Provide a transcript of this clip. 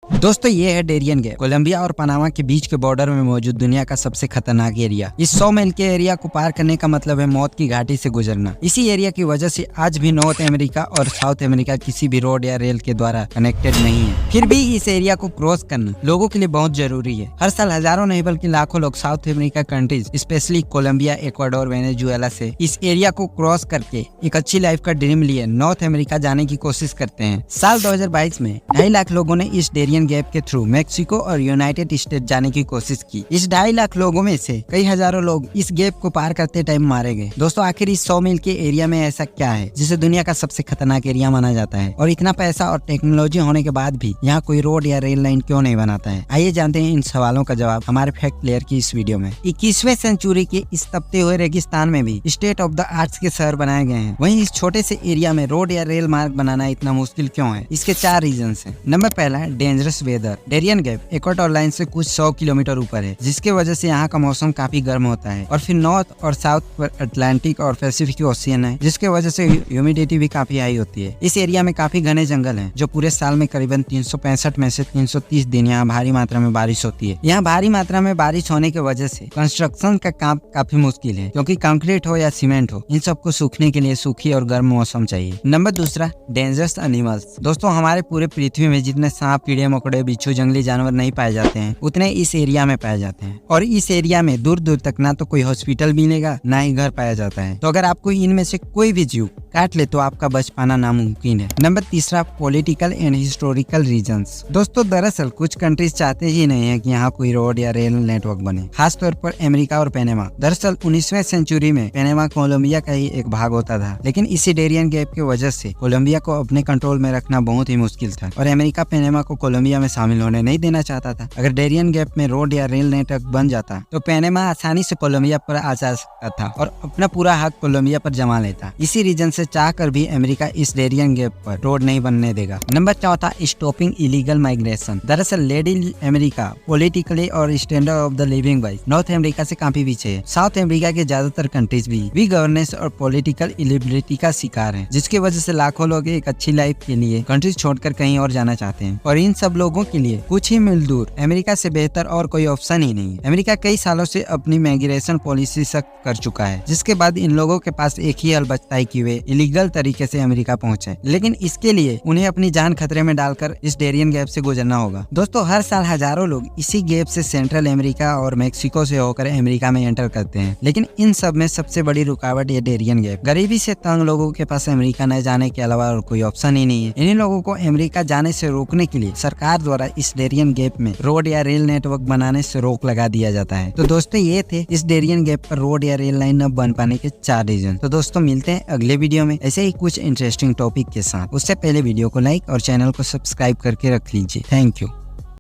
दोस्तों ये है डेरियन गैप, कोलंबिया और पनामा के बीच के बॉर्डर में मौजूद दुनिया का सबसे खतरनाक एरिया। इस 100 मील के एरिया को पार करने का मतलब है मौत की घाटी से गुजरना। इसी एरिया की वजह से आज भी नॉर्थ अमेरिका और साउथ अमेरिका किसी भी रोड या रेल के द्वारा कनेक्टेड नहीं है। फिर भी इस एरिया को क्रॉस करना लोगों के लिए बहुत जरूरी है। हर साल हजारों नहीं बल्कि लाखों लोग South America countries specially Colombia, Ecuador, Venezuela से इस एरिया को क्रॉस करके एक अच्छी लाइफ का ड्रीम लिए नॉर्थ अमेरिका जाने की कोशिश करते हैं। साल 2022 में 2.5 लाख लोगों ने इस डेरियन गैप के थ्रू मेक्सिको और यूनाइटेड स्टेट जाने की कोशिश की। इस 2.5 लाख लोगों में से कई हजारों लोग इस गैप को पार करते टाइम मारे गए। दोस्तों आखिर इस 100 मील के एरिया में ऐसा क्या है जिसे दुनिया का सबसे खतरनाक एरिया माना जाता है, और इतना पैसा और टेक्नोलॉजी होने के बाद भी यहाँ कोई रोड या रेल लाइन क्यों नहीं बनाता है? आइए जानते हैं इन सवालों का जवाब हमारे फैक्ट प्लेयर की इस वीडियो में। 21वीं सेंचुरी के इस तपते हुए रेगिस्तान में भी स्टेट ऑफ द आर्ट्स के शहर बनाए गए हैं, वहीं इस छोटे से एरिया में रोड या रेल मार्ग बनाना इतना मुश्किल क्यों है? इसके 4 रीजन है। नंबर पहला है dangerous weather. Darien Gap equator line से कुछ 100 किलोमीटर ऊपर है, जिसके वजह से यहाँ का मौसम काफी गर्म होता है। और फिर नॉर्थ और साउथ पर अटलांटिक और पैसिफिक ओशियन है, जिसके वजह से ह्यूमिडिटी भी काफी हाई होती है। इस एरिया में काफी घने जंगल हैं, जो पूरे साल में करीबन 365 में से 330 दिन यहाँ भारी मात्रा में बारिश होती है। यहाँ भारी मात्रा में बारिश होने की वजह से कंस्ट्रक्शन का काम काफी मुश्किल है, क्योंकि कंक्रीट हो या सीमेंट हो, इन सबको सूखने के लिए सूखी और गर्म मौसम चाहिए। नंबर दूसरा डेंजरस एनिमल्स। दोस्तों हमारे पूरे पृथ्वी में जितने सांप, कीड़े मकोड़े, बिच्छू, जंगली जानवर नहीं पाए जाते हैं, उतने इस एरिया में पाए जाते हैं। और इस एरिया में दूर दूर तक ना तो कोई हॉस्पिटल मिलेगा, ना ही घर पाया जाता है। तो अगर आपको इनमें से कोई भी जीव काट ले तो आपका बच पाना नामुमकिन है। नंबर तीसरा पॉलिटिकल एंड हिस्टोरिकल रीजंस। दोस्तों दरअसल कुछ कंट्रीज चाहते ही नहीं है कि यहाँ कोई रोड या रेल नेटवर्क बने, खासतौर पर अमेरिका और पनामा। दरअसल 19वीं सेंचुरी में पनामा कोलंबिया का ही एक भाग होता था, लेकिन इसी डेरियन गैप की वजह से कोलंबिया को अपने कंट्रोल में रखना बहुत ही मुश्किल था, और अमेरिका पनामा को कोलंबिया में शामिल होने नहीं देना चाहता था। अगर डेरियन गैप में रोड या रेल नेटवर्क बन जाता तो पनामा आसानी से कोलंबिया पर आ जा सकता था और अपना पूरा हक कोलंबिया पर जमा लेता। इसी रीजन से चाहकर भी अमेरिका इस डेरियन गैप पर रोड नहीं बनने देगा। नंबर चौथा स्टॉपिंग इलीगल माइग्रेशन। दरअसल लेडी अमेरिका पॉलिटिकली और standard of the living wise north America से काफी पीछे है। साउथ अमेरिका के ज्यादातर कंट्रीज भी गवर्नेंस और पॉलिटिकल इलिबिलिटी का शिकार है, जिसकी वजह से लाखों लोग एक अच्छी लाइफ के लिए कंट्रीज छोड़कर कहीं और जाना चाहते हैं। और इन सब लोगों के लिए कुछ ही मील दूर अमेरिका से बेहतर और कोई ऑप्शन ही नहीं है। अमेरिका कई सालों से अपनी माइग्रेशन पॉलिसी सख्त कर चुका है, जिसके बाद इन लोगों के पास एक ही हल बचता है कि वे इलीगल तरीके से अमेरिका पहुंचे। लेकिन इसके लिए उन्हें अपनी जान खतरे में डालकर इस डेरियन गैप से गुजरना होगा। दोस्तों हर साल हजारों लोग इसी गैप से सेंट्रल अमेरिका और मेक्सिको से होकर अमेरिका में एंटर करते हैं, लेकिन इन सब में सबसे बड़ी रुकावट ये डेरियन गैप। गरीबी से तंग लोगों के पास अमेरिका न जाने के अलावा और कोई ऑप्शन ही नहीं है। इन्हीं लोगों को अमेरिका जाने से रोकने के लिए सरकार द्वारा इस डेरियन गैप में रोड या रेल नेटवर्क बनाने से रोक लगा दिया जाता है। तो दोस्तों ये थे इस डेरियन गैप पर रोड या रेल लाइन न बन पाने के 4 रीजन। तो दोस्तों मिलते हैं अगले वीडियो में ऐसे ही कुछ इंटरेस्टिंग टॉपिक के साथ। उससे पहले वीडियो को लाइक और चैनल को सब्सक्राइब करके रख लीजिए। Thank you.